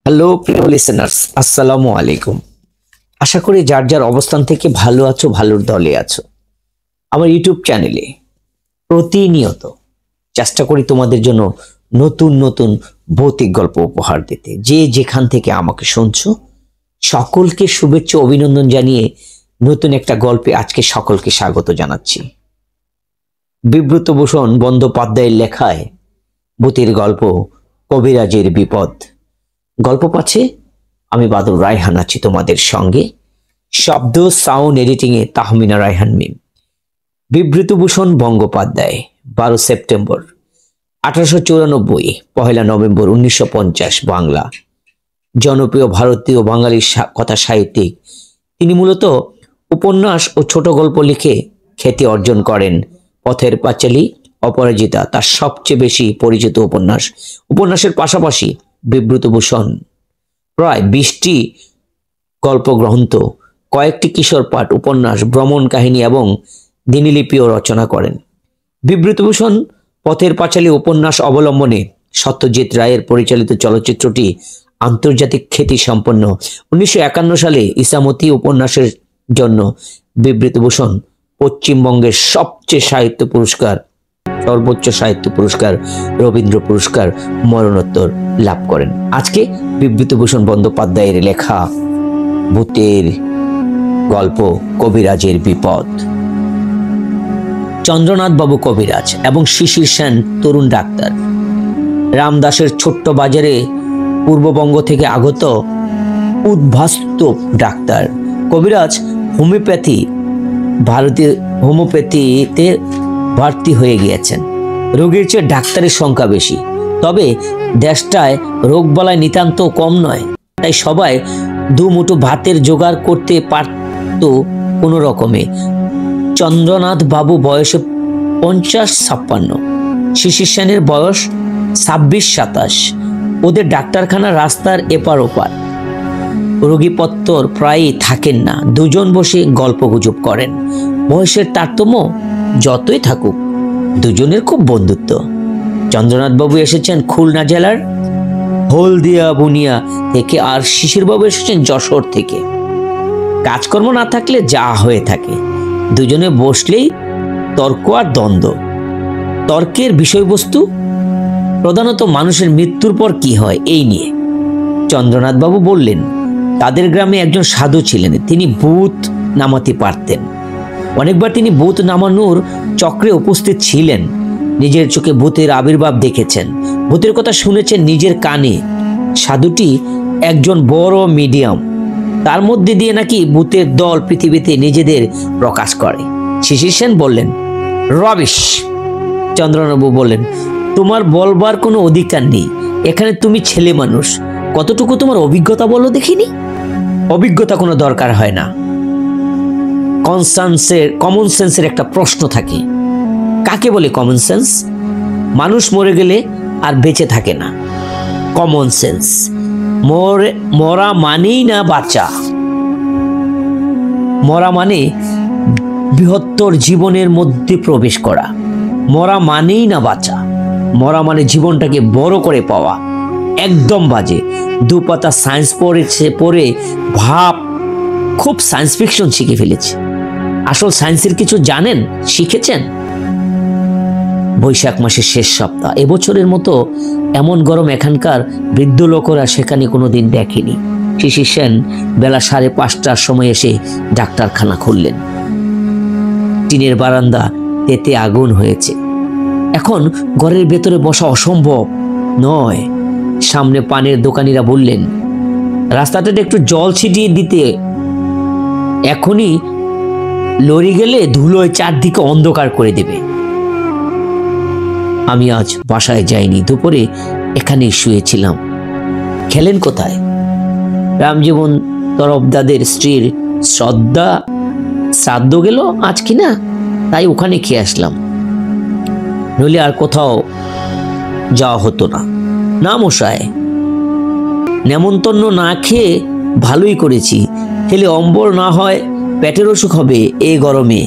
Hello প্রিয় listeners, আসসালামু আলাইকুম। আশা করি যার যার অবস্থান থেকে ভালো আছো, ভালোর দলে আছো। আমার ইউটিউব চ্যানেলে প্রতিনিয়ত চেষ্টা করি তোমাদের জন্য নতুন নতুন ভৌতিক গল্প উপহার দিতে। যে যেখান থেকে আমাকে শুনছো সকলকে শুভেচ্ছা অভিনন্দন জানিয়ে নতুন একটা গল্পে আজকে সকলকে স্বাগত জানাচ্ছি। বিব্রতভূষণ বন্দ্যোপাধ্যায়ের লেখায় ভূতের গল্প কবিরাজের বিপদ। গল্প পাচ্ছে আমি বাদল রায়হান আছি তোমাদের সঙ্গে। শব্দ সাউন্ড এডিটিং এ তাহমিনা রায়হান মিম। বিব্রতভূষণ বন্দ্যোপাধ্যায় 12 সেপ্টেম্বর 1894, 1 নভেম্বর 1950 বাংলা। জনপ্রিয় ভারতীয় বাঙালি কথা সাহিত্যিক। তিনি মূলত উপন্যাস ও ছোট গল্প লিখে খ্যাতি অর্জন করেন। পথের পাঁচালী, অপরাজিতা তার সবচেয়ে বেশি পরিচিত উপন্যাস। উপন্যাসের পাশাপাশি বিব্রতভূষণ প্রায় 20টি গল্প গ্রন্থ, কয়েকটি কিশোর পাঠ, উপন্যাস, ভ্রমণ কাহিনী এবং দিনলিপিও রচনা করেন। বিব্রতভূষণ পথের পাঁচালী উপন্যাস অবলম্বনে সত্যজিৎ রায়ের পরিচালিত চলচ্চিত্রটি আন্তর্জাতিক খ্যাতি সম্পন্ন। 1951 সালে ইসামতি উপন্যাসের জন্য বিব্রতভূষণ পশ্চিমবঙ্গের সর্বোচ্চ সাহিত্য পুরস্কার রবীন্দ্র পুরস্কার মরণোত্তর লাভ করেন। আজকে বিব্রতভূষণ বন্দ্যোপাধ্যায়ের লেখা ভূতের গল্প কবিরাজের বিপদ। চন্দ্রনাথ বাবু কবিরাজ এবং শিশির সেন তরুণ ডাক্তার। রামদাসের ছোট্ট বাজারে পূর্ববঙ্গ থেকে আগত উদ্ভাস্ত ডাক্তার। কবিরাজ ভারতীয় হোমিওপ্যাথিতে ভর্তি হয়ে গিয়েছেন। রোগীর চেয়ে ডাক্তারের সংখ্যা বেশি, তবে দেশটায় রোগবালাই নিতান্ত কম নয়। তাই সবাই দুমুঠো ভাতের জোগাড় করতে পারত কোনো রকমে। চন্দ্রনাথ বাবু বয়সে 50-56, শিশির সেনের বয়স 26-27। ওদের ডাক্তারখানা রাস্তার এপার ওপার। রোগীপত্তর প্রায়ই থাকেন না। দুজন বসে গল্পগুজব করেন। বয়সের তারতম্য যতই থাকুক, দুজনের খুব বন্ধুত্ব। চন্দ্রনাথ বাবু এসেছেন খুলনা জেলার হলদিয়া বুনিয়া থেকে, আর শিশির বাবু এসেছেন যশোর থেকে। কাজকর্ম না থাকলে যা হয়ে থাকে, দুজনে বসলেই তর্ক আর দ্বন্দ্ব। তর্কের বিষয়বস্তু প্রধানত মানুষের মৃত্যুর পর কি হয় এই নিয়ে। চন্দ্রনাথ বাবু বললেন, তাদের গ্রামে একজন সাধু ছিলেন, তিনি ভূত নামাতে পারতেন। অনেকবার তিনি ভূত নামানোর চক্রে উপস্থিত ছিলেন। নিজের চোখে ভূতের আবির্ভাব দেখেছেন, ভূতের কথা শুনেছেন নিজের কানে। সাধুটি একজন বড় মিডিয়াম, তার মধ্যে দিয়ে নাকি ভূতের দল পৃথিবীতে নিজেদের প্রকাশ করে। শিশির সেন বললেন, রবিশ। চন্দ্রনাথবাবু বললেন, তোমার বলবার কোনো অধিকার নেই, এখানে তুমি ছেলে মানুষ, কতটুকু তোমার অভিজ্ঞতা বলো দেখিনি। অভিজ্ঞতা কোনো দরকার হয় না, কমন সেন্সের একটা প্রশ্ন থাকে। কাকে বলে কমন সেন্স? মানুষ মরে গেলে আর বেঁচে থাকে না। কমন সেন্স মরা মানেই না বাঁচা। মরা মানে বৃহত্তর জীবনের মধ্যে প্রবেশ করা। মরা মানেই না বাঁচা। মরা মানে জীবনটাকে বড় করে পাওয়া। একদম বাজে। দুপাতা সায়েন্স পড়ে ভাব খুব সায়েন্স ফিকশন শিখে ফেলেছে। আসল সায়েন্সের কিছু জানেন, শিখেছেন? বৈশাখ মাসের শেষ সপ্তাহ। এবছরের মতো এমন গরম এখানকার বৃদ্ধ লোকেরা সেখানে কোনোদিন দেখেনি। শিশির সেন বেলা 5:30টার সময় এসে ডাক্তারখানা খুললেন। টিনের বারান্দা তেতে আগুন হয়েছে। এখন ঘরের ভেতরে বসা অসম্ভব নয়। সামনে পানের দোকানিরা বললেন, রাস্তাটাতে একটু জল ছিটিয়ে দিতে, এখনই লরি গেলে ধুলোয় চারদিকে অন্ধকার করে দেবে। আমি আজ বাসায় যাইনি, দুপুরে এখানেই শুয়েছিলাম। খেলেন কোথায়? রামজীবন তরফদাদের স্ত্রীর শ্রাদ্ধ গেল আজ কিনা, তাই ওখানে খেয়ে আসলাম, নইলে আর কোথাও যাওয়া হতো না। না মশাই, নেমন্তন্ন না খেয়ে ভালোই করেছি, খেলে অম্বল না হয় পেটের অসুখ হবে এই গরমে।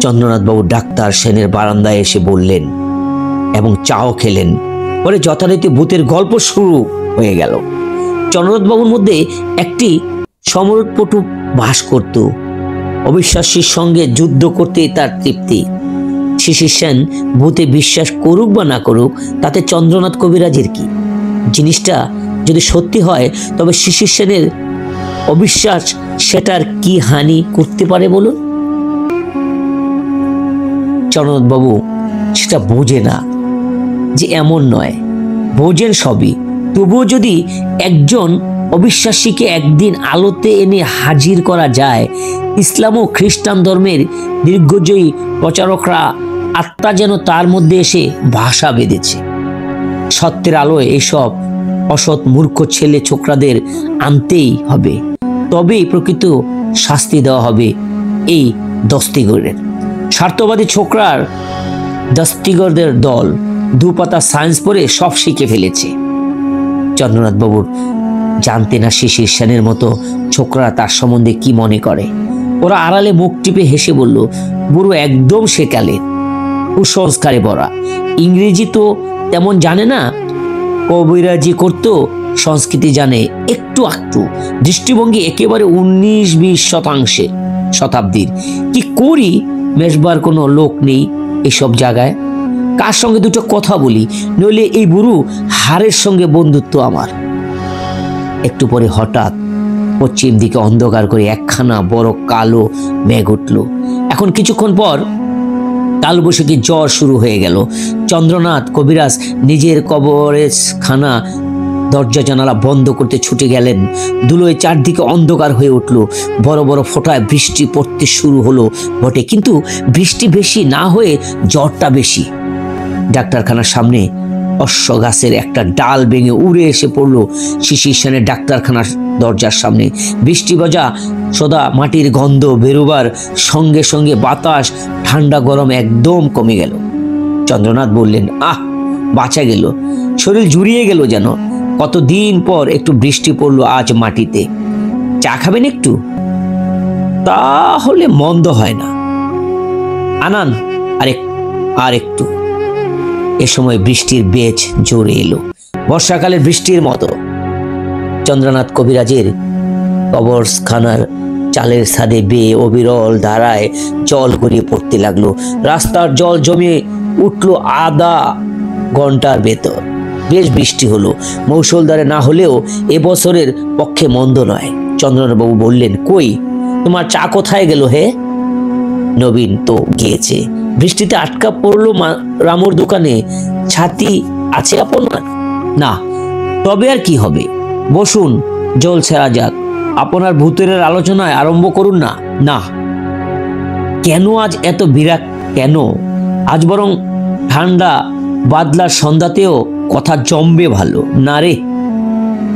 চন্দ্রনাথবাবু ডাক্তার সেনের বারান্দায় এসে বললেন এবং চাও খেলেন। পরে যথারীতি ভূতের গল্প শুরু হয়ে গেল। চন্দ্রনাথবাবুর মধ্যে একটি সমরপটু বাস করত। অবিশ্বাসীর সঙ্গে যুদ্ধ করতেই তার তৃপ্তি। শিশির সেন ভূতে বিশ্বাস করুক বা না করুক, তাতে চন্দ্রনাথ কবিরাজের কি? জিনিসটা যদি সত্যি হয় তবে শিশির সেনের অবিশ্বাস সেটার কি হানি করতে পারে বলুন? চন্দ্রনাথবাবু সেটা বোঝে না যে এমন নয়, বোঝেন সবই। তবুও যদি একজন অবিশ্বাসীকে একদিন আলোতে এনে হাজির করা যায়, ইসলাম ও খ্রিস্টান ধর্মের দীর্ঘজয়ী প্রচারকরা আত্মা যেন তার মধ্যে এসে ভাষা বেঁধেছে। সত্যের আলোয় এসব অসৎ মূর্খ ছেলে ছোকরাদের আনতেই হবে, তবেই প্রকৃত শাস্তি দেওয়া হবে এই দস্তিগরের। স্বার্থবাদী ছোকরার দস্তিগরদের দল দুপাতা সায়েন্স পড়ে সব শিখে ফেলেছে। চন্দ্রনাথবাবুর জানতে না শিশির সেনের মতো ছোকরা তার সম্বন্ধে কি মনে করে। ওরা আড়ালে মুখ টিপে হেসে বলল, বুড়ো একদম সেকালে, কুসংস্কারে ভরা, ইংরেজি তো তেমন জানে না, কবিরাজি করতো, সংস্কৃতি জানে একটু একটু, দৃষ্টিভঙ্গি একেবারে 19-20 শতাব্দীর। কি করি, মেশবার কোনো লোক নেই এসব জায়গায়, কার সঙ্গে দুটো কথা বলি, নইলে এই বুড়ো হারের সঙ্গে বন্ধুত্ব আমার। একটু পরে হঠাৎ পশ্চিম দিকে অন্ধকার করে একখানা বড় কালো মেঘ উঠল। এখন কিছুক্ষণ পর কালবৈশাখী জ্বর শুরু হয়ে গেল। চন্দ্রনাথ কবিরাজ নিজের কবরেজখানা দরজা জানালা বন্ধ করতে ছুটে গেলেন। ধুলোয় চারদিকে অন্ধকার হয়ে উঠল। বড় বড় ফোঁটায় বৃষ্টি পড়তে শুরু হলো বটে, কিন্তু বৃষ্টি বেশি না হয়ে জ্বরটা বেশি। ডাক্তারখানার সামনে অশ্ব গাছের একটা ডাল ভেঙে উড়ে এসে পড়লো শিশির সেনের ডাক্তারখানার দরজার সামনে। বৃষ্টি ভেজা সদা মাটির গন্ধ বেরোবার সঙ্গে সঙ্গে বাতাস ঠান্ডা গরম একদম কমে গেল। চন্দ্রনাথ বললেন, আহ, বাঁচা গেল, শরীর জুড়িয়ে গেল যেন। কতদিন পর একটু বৃষ্টি পড়লো আজ মাটিতে। চা খাবেন একটু? তাহলে মন্দ হয় না, আনান আর একটু। এ সময় বৃষ্টির বেজ জোরে এলো, বর্ষাকালের বৃষ্টির মতো। চন্দ্রনাথ কবিরাজের কবরখানার চালের ছাদে বেয়ে অবিরল ধারায় জল গড়িয়ে পড়তে লাগলো। রাস্তার জল জমে উঠলো আধা ঘন্টার ভেতর। বেশ বৃষ্টি হলো, মৌসুলধারে না হলেও এবছরের পক্ষে মন্দ নয়। চন্দ্রনাথবাবু বললেন, কই তোমার চা কোথায় গেল হে? নবীন তো গিয়েছে। বৃষ্টিতে আটকা পড়লো রামুর দোকানে। ছাতি আছে আপনার? না। তবে আর কি হবে, বসুন, জল ছেড়া যাক। আপনার ভূতের আলোচনায় আরম্ভ করুন না। না। কেন আজ এত বিরাগ কেন? আজ বরং ঠান্ডা বাদলার সন্ধ্যাতেও কথা জমবে ভালো। না রে,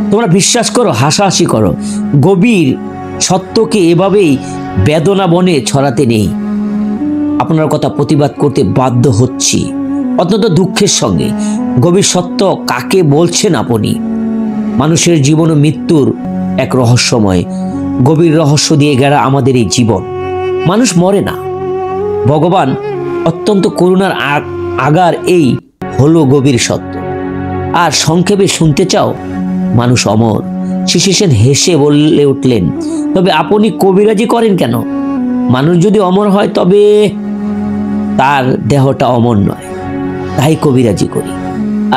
তোমরা বিশ্বাস করো, হাসাহাসি করো, গভীর সত্যকে এভাবেই বেদনা বনে ছড়াতে নেই। আপনার কথা প্রতিবাদ করতে বাধ্য হচ্ছি, অত্যন্ত দুঃখের সঙ্গে। গভীর সত্য কাকে বলছেন আপনি? মানুষের জীবন ও মৃত্যুর এক রহস্যময় গভীর রহস্য দিয়ে ঘেরা আমাদের এই জীবন। মানুষ মরে না, ভগবান অত্যন্ত করুণার আগার, এই হলো গভীর সত্য। আর সংক্ষেপে শুনতে চাও, মানুষ অমর। শিশির সেন হেসে বলে উঠলেন, তবে আপনি কবিরাজি করেন কেন? মানুষ যদি অমর হয় তবে তার দেহটা অমর নয়, তাই কবিরাজি করি।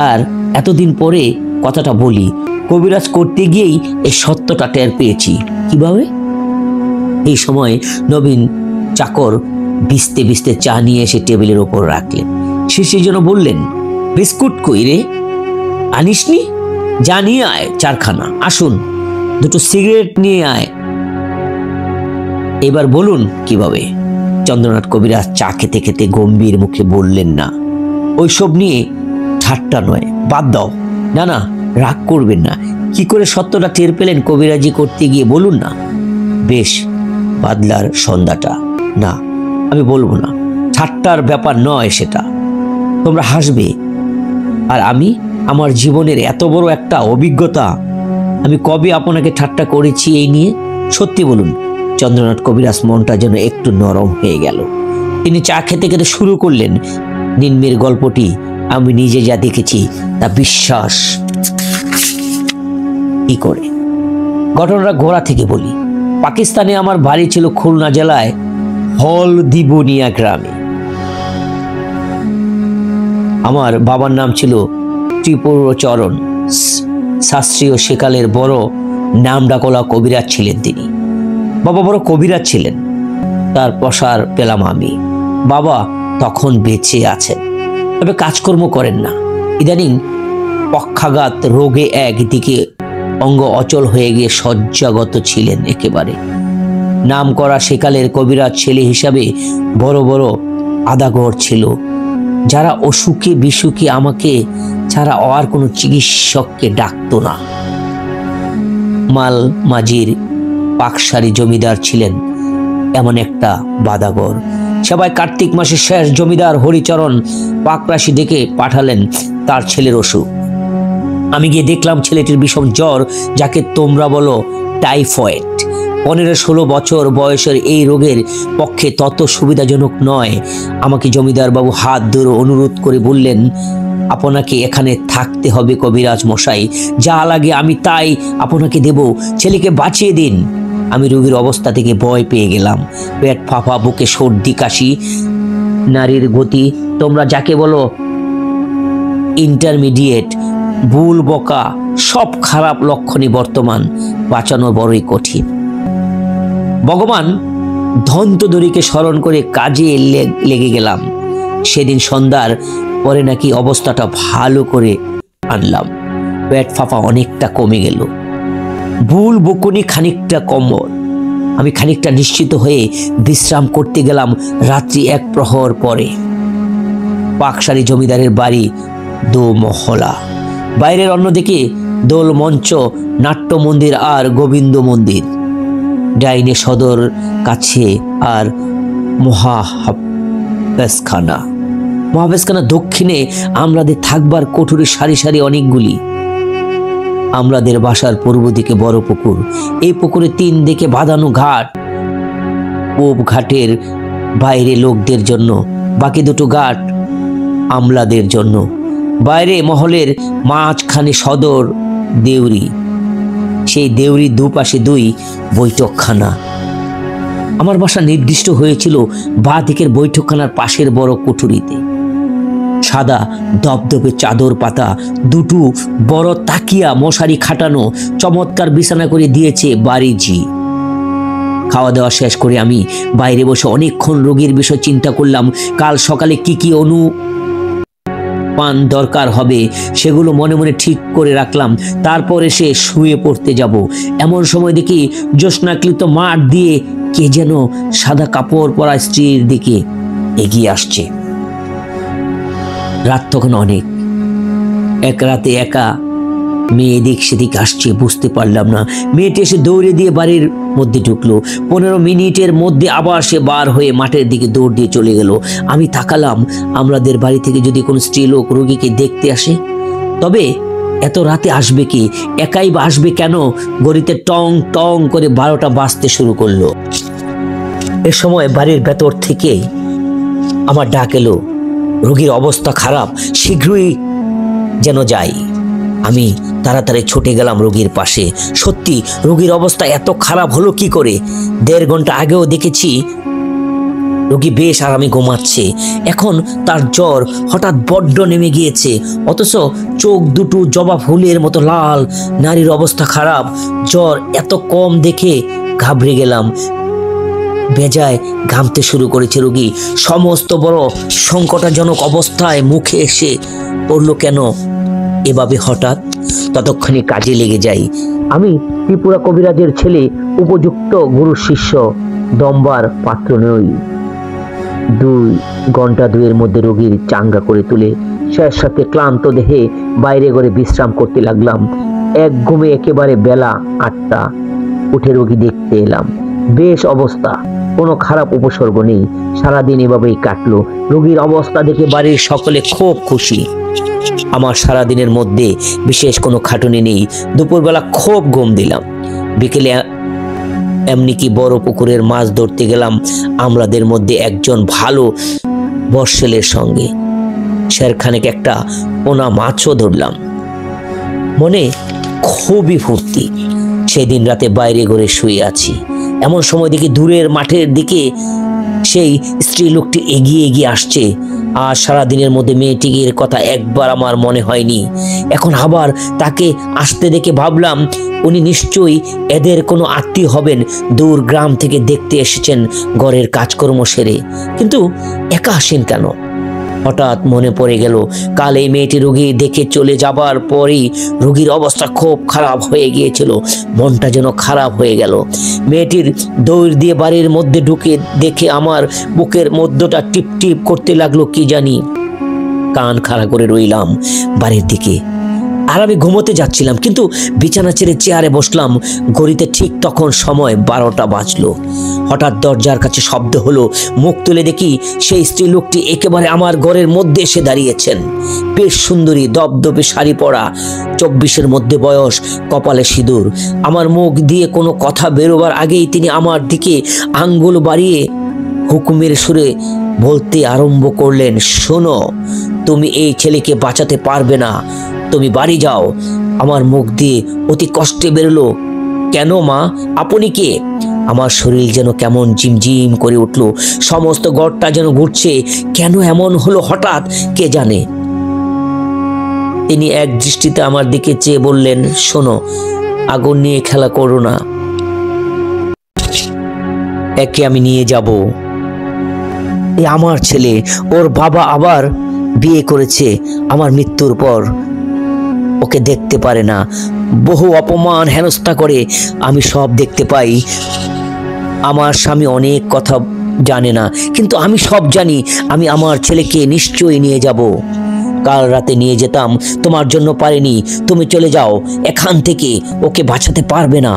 আর এতদিন পরে কথাটা বলি, কবিরাজ করতে গিয়েই এই সত্যটা টের পেয়েছি। কিভাবে? এই সময় নবীন চাকর ভিজতে ভিজতে চা নিয়ে এসে টেবিলের ওপর রাখলেন। শিশির যেন বললেন, বিস্কুট কই রে, আনিসনি? যা নিয়ে আয় চারখানা। আসুন, দুটো সিগারেট নিয়ে আয়। এবার বলুন কিভাবে? চন্দ্রনাথ কবিরাজ চা খেতে খেতে গম্ভীর মুখে বললেন, না, ওইসব নিয়ে ঠাট্টা নয়, বাদ দাও। না না, রাগ করবেন না। কি করে সত্যটা টের পেলেন কবিরাজি করতে গিয়ে, বলুন না। বেশ, বাদলার সন্ধ্যাটা। না, আমি বলবো না, ঠাট্টার ব্যাপার নয় সেটা, তোমরা হাসবে। আর আমি, আমার জীবনের এত বড় একটা অভিজ্ঞতা, আমি কবে আপনাকে ঠাট্টা করেছি এই নিয়ে? সত্যি বলুন। চন্দ্রনাথ কবিরাজ মনটা যেন একটু নরম হয়ে গেল। তিনি চা খেতে খেতে শুরু করলেন, নিন্মের গল্পটি আমি নিজে যা দেখেছি তা বিশ্বাস কি করে? ঘটনাটা গোড়া থেকে বলি। পাকিস্তানে আমার বাড়ি ছিল খুলনা জেলায় হলদিবনিয়া গ্রামে। আমার বাবার নাম ছিল ত্রিপুরচরণ শাস্ত্রী ও সেকালের বড় নামডাকলা কবিরাজ ছিলেন তিনি। বাবা বড় কবিরাজ ছিলেন, তার প্রসার পেলাম আমি। বাবা তখন বেঁচে আছেন, তবে কাজকর্ম করেন না। ইদানিং পক্ষাঘাত রোগে একদিকে অঙ্গ অচল হয়ে গিয়ে শয্যাগত ছিলেন একেবারে। নাম করা সেকালের কবিরাজ ছেলে হিসাবে বড় বড় আদাগর ছিল, যারা অসুখে বিসুখে আমাকে ছাড়া আর কোনো চিকিৎসককে ডাকতো না। মাল মাঝির পাকসারি জমিদার ছিলেন এমন একটা বাদাগর। সবাই কার্তিক মাসের শেষ জমিদার হরিচরণ পাকরাশি ডেকে পাঠালেন তার ছেলের অসুখ। আমি গিয়ে দেখলাম ছেলেটির বিষম জ্বর, যাকে তোমরা বলো টাইফয়েড। 15-16 বছর বয়সের এই রোগের পক্ষে তত সুবিধাজনক নয়। আমাকে জমিদার বাবু হাত ধরে অনুরোধ করে বললেন, আপনাকে এখানে থাকতে হবে কবিরাজ মশাই, যা লাগে আমি তাই আপনাকে দেব, ছেলেকে বাঁচিয়ে দিন। আমি রোগীর অবস্থা থেকে ভয় পেয়ে গেলাম। পেট ফাঁপা, বুকে সর্দি কাশি, নারীর গতি তোমরা যাকে বলো ইন্টারমিডিয়েট, ভুল বকা, সব খারাপ লক্ষণই বর্তমান। বাঁচানো বড়ই কঠিন। ভগবান ধন্তদরিকে স্মরণ করে কাজে লেগে গেলাম। সেদিন সন্ধ্যার পরে নাকি অবস্থাটা ভালো করে আনলাম। পেট ফাঁপা অনেকটা কমে গেল, ভুল বকুনি খানিকটা কমল। আমি খানিকটা নিশ্চিত হয়ে বিশ্রাম করতে গেলাম। রাত্রি 1 প্রহর পরে। পাকসারি জমিদারের বাড়ি দোমহলা। বাইরের অন্যদিকে দোল মঞ্চ, নাট্য মন্দির আর গোবিন্দ মন্দির। ডাইনে সদর কাছে আর মহাবেশখানা। দক্ষিণে আমরাদের থাকবার কোঠুরি সারি সারি অনেকগুলি। আমরাদের বাসার পূর্ব দিকে বড় পুকুর। এই পুকুরে 3 দিকে বাঁধানো ঘাট। পূব ঘাটের বাইরে লোকদের জন্য, বাকি 2 ঘাট আমলাদের জন্য। বাইরে মহলের মাঝখানে সদর দেউরি। সেই দেউরির দুপাশে 2 বৈঠকখানা। আমার বাসা নির্দিষ্ট হয়েছিল বাঁ দিকের বৈঠকখানার পাশের বড় কুঠুরিতে। সাদা দবদবে চাদর পাতা, 2 বড় তাকিয়া, মশারি খাটানো, চমৎকার বিছানা করে দিয়েছে বাড়িজি। খাওয়া দাওয়া শেষ করে আমি বাইরে বসে অনেকক্ষণ রোগীর বিষয় চিন্তা করলাম। কাল সকালে কি কি অনুপান দরকার হবে সেগুলো মনে মনে ঠিক করে রাখলাম। তারপরে সে শুয়ে পড়তে যাব। এমন সময় দেখি জ্যোৎস্নাকৃত মাঠ দিয়ে কে যেন সাদা কাপড় পরা স্ত্রীর দিকে এগিয়ে আসছে। রাত তখন অনেক। এক রাতে একা মেয়ে এদিক সেদিক আসছে, বুঝতে পারলাম না। মেয়েটি এসে দৌড়ে দিয়ে বাড়ির মধ্যে ঢুকলো। 15 মিনিটের মধ্যে আবার সে বার হয়ে মাঠের দিকে দৌড় দিয়ে চলে গেল। আমি তাকালাম, আমাদের বাড়ি থেকে যদি কোনো স্ত্রীলোক রোগীকে দেখতে আসে, তবে এত রাতে আসবে কি? একাই বা আসবে কেন? গড়িতে টং টং করে 12টা বাজতে শুরু করলো। এ সময় বাড়ির ভেতর থেকে আমার ডাক এলো, রোগীর অবস্থা খারাপ, শীঘ্রই যেন যাই। আমি তাড়াতাড়ি ছুটে গেলাম রোগীর পাশে। সত্যি রোগীর অবস্থা এত খারাপ হলো কি করে? 1.5 ঘন্টা আগেও দেখেছি রোগী বেশ আরামে ঘুমাচ্ছে। এখন তার জ্বর হঠাৎ বড্ড নেমে গিয়েছে, অথচ চোখ দুটো জবা ফুলের মতো লাল। নারীর অবস্থা খারাপ, জ্বর এত কম দেখে ঘাবড়ে গেলাম। বেজায় ঘামতে শুরু করেছে রোগী। সমস্ত বড় সংকটজনক অবস্থায় মুখে এসে পড়ল কেন এভাবে হঠাৎ? ততক্ষণে কাজে লেগে যাই। আমি ত্রিপুরা কবিরাজের ছেলে, উপযুক্ত গুরু শিষ্য, দম্বার পাত্র নই। 2 ঘন্টা 2-এর মধ্যে রোগীর চাঙ্গা করে তুলে শেষ সাথে ক্লান্ত দেহে বাইরে ঘরে বিশ্রাম করতে লাগলাম। এক ঘুমে একেবারে বেলা 8টা উঠে রোগী দেখতে এলাম। বেশ অবস্থা, কোনো খারাপ উপসর্গ নেই। সারাদিন এভাবেই কাটলো। রোগীর অবস্থা দেখে বাড়ির সকলে খুব খুশি। আমার সারাদিনের মধ্যে বিশেষ কোনো খাটুনি নেই। দুপুরবেলা খুব ঘুম দিলাম। বিকেলে এমনি কি বড় পুকুরের মাছ ধরতে গেলাম আমরাদের মধ্যে একজন ভালো বর্ষেলের সঙ্গে। শেরখানেক একটা পোনা মাছও ধরলাম। মনে খুবই ফুর্তি। সেদিন রাতে বাইরে ঘরে শুয়ে আছি, এমন সময় দেখি দূরের মাঠের দিকে সেই স্ত্রী লোকটি এগিয়ে এগিয়ে আসছে। আর সারাদিনের মধ্যে মেয়েটির কথা একবার আমার মনে হয়নি। এখন আবার তাকে আসতে দেখে ভাবলাম উনি নিশ্চয়ই এদের কোনো আত্মীয় হবেন, দূর গ্রাম থেকে দেখতে এসেছেন ঘরের কাজকর্ম সেরে। কিন্তু একা আসেন কেন? হঠাৎ মনে পড়ে গেল কাল এই মেয়েটি রোগী দেখে চলে যাবার পরই রোগীর অবস্থা খুব খারাপ হয়ে গিয়েছিল। মনটা যেন খারাপ হয়ে গেল। মেয়েটির দৌড় দিয়ে বাড়ির মধ্যে ঢুকে দেখে আমার বুকের মধ্যটা টিপ টিপ করতে লাগলো। কি জানি, কান খাড়া করে রইলাম বাড়ির দিকে। আর আমি ঘুমোতে যাচ্ছিলাম, কিন্তু বিছানা ছেড়ে চেয়ারে বসলাম। ঘড়িতে ঠিক তখন সময় 12টা বাজলো। হঠাৎ দরজার কাছে শব্দ হলো। মুখ তুলে দেখি সেই স্ত্রী লোকটি একেবারে আমার ঘরের মধ্যে এসে দাঁড়িয়েছেন। বেশ সুন্দরী, দপদপে শাড়ি পরা, 24-এর মধ্যে বয়স, কপালে সিঁদুর। আমার মুখ দিয়ে কোনো কথা বেরোবার আগেই তিনি আমার দিকে আঙ্গুল বাড়িয়ে হুকুমের সুরে বলতে আরম্ভ করলেন, শোনো, তুমি এই ছেলেকে বাঁচাতে পারবে না, তুমি বাড়ি যাও। আমার মুখ দিয়ে অতি কষ্টে বেরোলো, কেন মা, আপনি কে? আমার শরীর যেন কেমন ঝিমঝিম করে উঠল, সমস্ত ঘরটা যেন ঘুরছে। কেন এমন হলো হঠাৎ কে জানে। তিনি এক দৃষ্টিতে আমার দিকে চেয়ে বললেন, শোনো, আগুন নিয়ে খেলা করো না, একে আমি নিয়ে যাব। এ আমার ছেলে, ওর বাবা আবার বিয়ে করেছে আমার মৃত্যুর পর, ওকে দেখতে পারে না, বহু অপমান হেনস্থা করে, আমি সব দেখতে পাই। আমার স্বামী অনেক কথা জানে না, কিন্তু আমি সব জানি। আমি আমার ছেলেকে নিশ্চয়ই নিয়ে যাব। কাল রাতে নিয়ে যেতাম, তোমার জন্য পারিনি। তুমি চলে যাও এখান থেকে, ওকে বাঁচাতে পারবে না।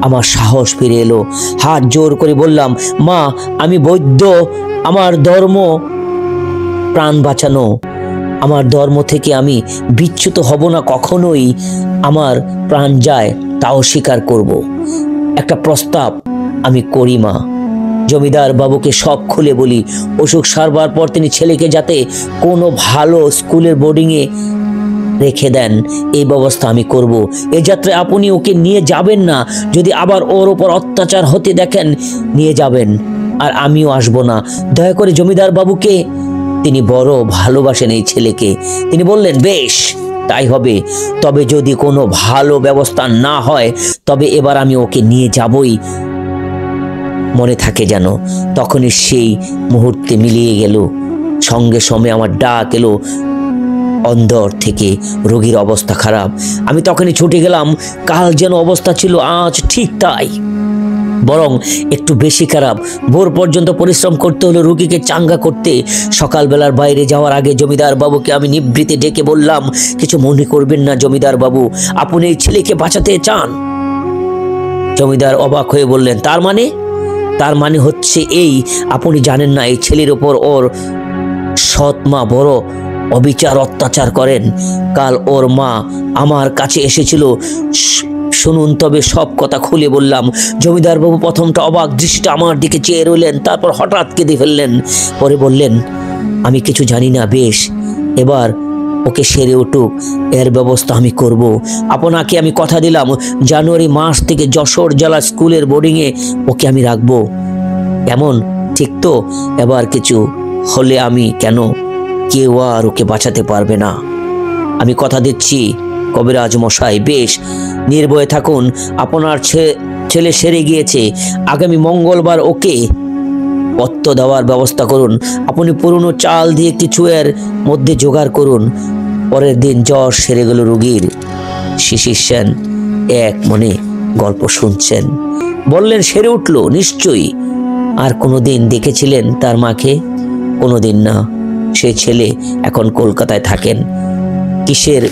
আমার সাহস ফিরে এলো। হাত জোর করে বললাম, মা, আমি বৈদ্য, আমার ধর্ম প্রাণ বাঁচানো। আমার ধর্ম থেকে আমি বিচ্যুত হব না কখনোই। আমার প্রাণ যায় তাও স্বীকার করব। একটা প্রস্তাব আমি করি মা। জমিদার বাবুকে সব খুলে বলি। অসুখ সারবার পর তিনি ছেলেকে যাতে কোনো ভালো স্কুলের বোর্ডিংয়ে রেখে দেন, এই ব্যবস্থা আমি করব। এ যাত্রায় আপনি ওকে নিয়ে যাবেন না। যদি আবার ওর ওপর অত্যাচার হতে দেখেন, নিয়ে যাবেন, আর আমিও আসব না। দয়া করে জমিদার বাবুকে, তিনি বড় ভালোবাসেন এই ছেলেকে। তিনি বললেন, বেশ, তাই হবে। তবে যদি কোনো ভালো ব্যবস্থা না হয়, তবে এবার আমি ওকে নিয়ে যাবই, মনে থাকে যেন। তখনই সেই মুহূর্তে মিলিয়ে গেল। সঙ্গে সঙ্গে আমার ডাক এলো অন্দর থেকে, রোগীর অবস্থা খারাপ। আমি তখনই ছুটে গেলাম। কাল যেন অবস্থা ছিল, আজ ঠিক তাই, বরং একটু বেশি খারাপ। ভোর পর্যন্ত পরিশ্রম করতে হলো রোগীকে চাঙ্গা করতে। সকালবেলার বাইরে যাওয়ার আগে জমিদার বাবুকে আমি নিভৃতে ডেকে বললাম, কিছু মনে করবেন না জমিদার বাবু, আপনি এই ছেলেকে বাঁচাতে চান? জমিদার অবাক হয়ে বললেন, তার মানে? তার মানে হচ্ছে এই, আপনি জানেন না এই ছেলের ওপর ওর সৎ মা বড় অবিচার অত্যাচার করেন। কাল ওর মা আমার কাছে এসেছিল। শুনুন তবে, সব কথা খুলে বললাম। জমিদার বাবু প্রথমটা অবাক দৃষ্টিটা আমার দিকে চেয়ে রইলেন, তারপর হঠাৎ কেঁদে ফেললেন। পরে বললেন, আমি কিছু জানি না, বেশ, এবার ওকে সেরে উঠুক, এর ব্যবস্থা আমি করব। আপনাকে আমি কথা দিলাম, জানুয়ারি মাস থেকে যশোর জেলা স্কুলের বোর্ডিংয়ে ওকে আমি রাখবো। কেমন, ঠিক তো? এবার কিছু হলে আমি কেন, কেউ আর ওকে বাঁচাতে পারবে না। আমি কথা দিচ্ছি কবিরাজ মশাই। বেশ, নির্ভয়ে থাকুন। আপনার ছেলে সেরে গিয়েছে। আগামী মঙ্গলবার ওকে পত্র দেওয়ার ব্যবস্থা করুন। আপনি পুরনো চাল দিয়ে কিছু এর মধ্যে জোগাড় করুন। পরের দিন জ্বর সেরে গেল রোগীর। শিশির সেন এক মনে গল্প শুনছেন। বললেন, সেরে উঠল নিশ্চয়ই। আর কোনোদিন দেখেছিলেন তার মাকে? কোনোদিন না। সে ছেলে এখন কলকাতায় থাকেন। কিসের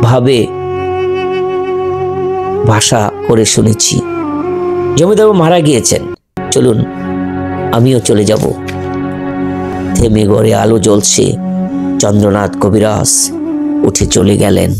ভাবে ভাষা করে শুনেছি। জমিদার মারা গিয়েছেন। চলুন, আমিও চলে যাব। থেমে ঘরে আলো জ্বলছে। চন্দ্রনাথ কবিরাজ উঠে চলে গেলেন।